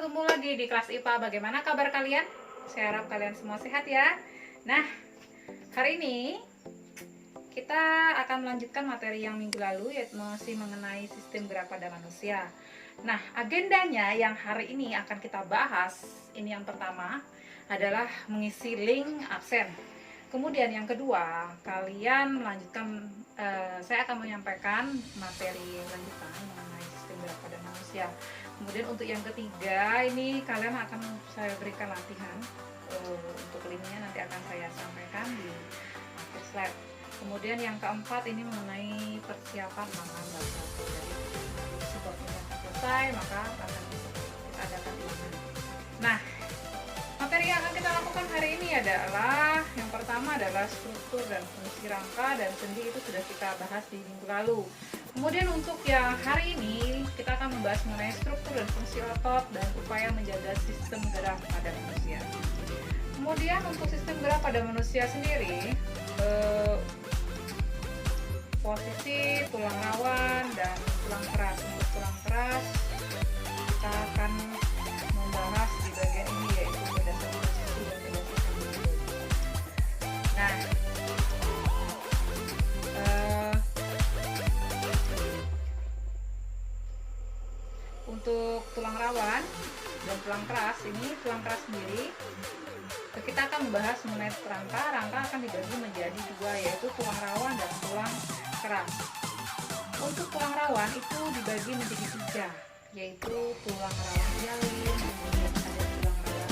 bertemu lagi di kelas IPA. Bagaimana kabar kalian? Saya harap kalian semua sehat ya. Nah, hari ini kita akan melanjutkan materi yang minggu lalu, yaitu masih mengenai sistem gerak pada manusia. Nah, agendanya yang hari ini akan kita bahas, ini yang pertama adalah mengisi link absen. Kemudian yang kedua, kalian melanjutkan, saya akan menyampaikan materi lanjutan mengenai sistem gerak pada manusia. Kemudian untuk yang ketiga, ini kalian akan saya berikan latihan, untuk linknya nanti akan saya sampaikan di akhir slide. Kemudian yang keempat, ini mengenai persiapan makan bahasa. Jadi sebelum selesai maka akan kita adakan ulangan. Nah, materi yang akan kita lakukan hari ini adalah yang pertama adalah struktur dan fungsi rangka dan sendi, itu sudah kita bahas di minggu lalu. Kemudian untuk yang hari ini kita akan membahas mengenai struktur dan fungsi otot dan upaya menjaga sistem gerak pada manusia. Kemudian untuk sistem gerak pada manusia sendiri, posisi tulang rawan dan tulang keras. Untuk tulang keras kita akan membahas di bagian ini, yaitu berdasarkan posisi dan berdasarkan bentuk. Nah, untuk tulang rawan dan tulang keras, ini tulang keras sendiri kita akan membahas mengenai rangka. Rangka akan dibagi menjadi dua, yaitu tulang rawan dan tulang keras. Untuk tulang rawan itu dibagi menjadi tiga, yaitu tulang rawan hialin, kemudian ada tulang rawan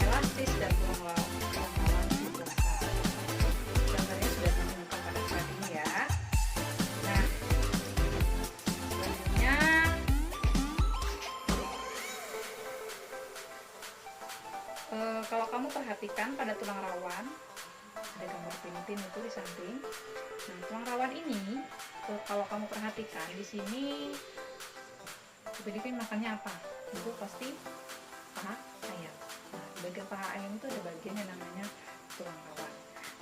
elastis dan tulang rawan fibrosa. Gambarnya sudah ditemukan pada slide ini ya. Nah, selanjutnya kalau kamu perhatikan pada tulang rawan, ada gambar pinipin itu di samping. Nah, tulang rawan ini kalau kamu perhatikan di sini, pinipin makannya apa? Itu pasti paha ayam. Nah, di bagian paha ayam itu ada bagian yang namanya tulang rawan.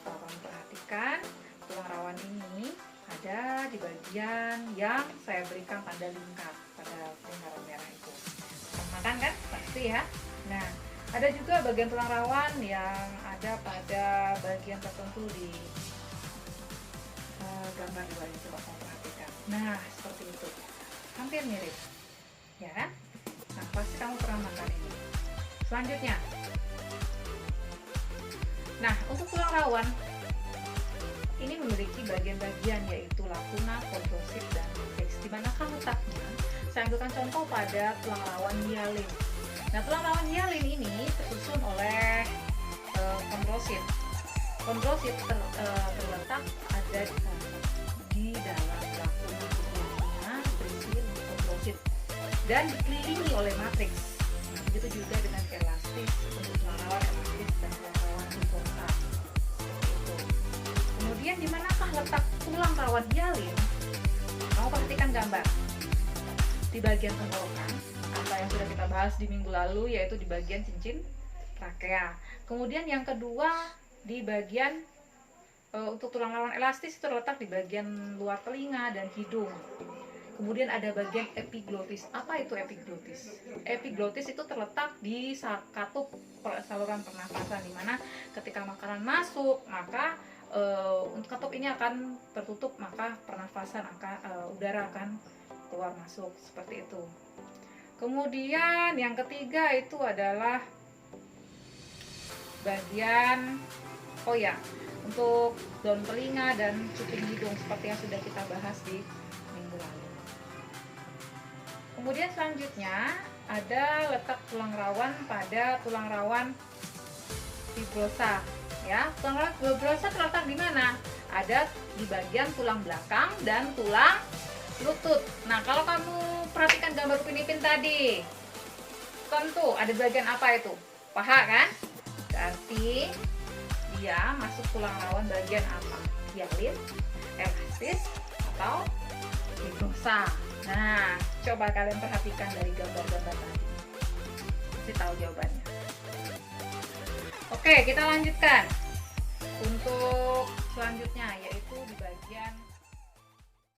Kalau kamu perhatikan, tulang rawan ini ada di bagian yang saya berikan tanda lingkar pada lingkaran merah itu. Makan kan? Pasti ya. Nah, ada juga bagian tulang rawan yang ada pada bagian tertentu di gambar dua ini, coba kamu perhatikan. Nah, seperti itu, hampir mirip ya kan? Nah, pasti kamu pernah makan ini. Selanjutnya, nah, untuk tulang rawan ini memiliki bagian-bagian, yaitu lakuna, kontrosit, dan matrix. Di manakah letaknya? Saya ambilkan contoh pada tulang rawan hialin. Nah, tulang rawan hialin ini tersusun oleh kontrosit. Kontrosit terletak ada di dalam lakuna berisi kontrosit dan dikelilingi oleh matriks. Nah, begitu juga dengan elastis, untuk tulang rawan elastis dan tulang rawan fibrosa. Kemudian di manakah letak tulang rawan hialin? Kamu perhatikan gambar. Di bagian tenggorokan, apa yang sudah kita bahas di minggu lalu, yaitu di bagian cincin trakea. Kemudian yang kedua, di bagian untuk tulang rawan elastis itu terletak di bagian luar telinga dan hidung. Kemudian ada bagian epiglotis. Apa itu epiglotis? Epiglotis itu terletak di katup saluran pernapasan, di mana ketika makanan masuk, maka untuk katup ini akan tertutup, maka pernapasan udara akan keluar masuk, seperti itu. Kemudian yang ketiga itu adalah bagian untuk daun telinga dan cuping hidung, seperti yang sudah kita bahas di minggu lalu. Kemudian selanjutnya ada letak tulang rawan pada tulang rawan fibrosa. Ya, tulang rawan fibrosa terletak di mana? Ada di bagian tulang belakang dan tulang lutut. Nah, kalau kamu perhatikan gambar pinipin tadi, tentu ada bagian apa itu? Paha kan? Berarti dia masuk tulang rawan bagian apa? Hialin, elastis, atau fibrosa. Nah, coba kalian perhatikan dari gambar-gambar tadi, pasti tahu jawabannya. Oke, kita lanjutkan untuk selanjutnya, yaitu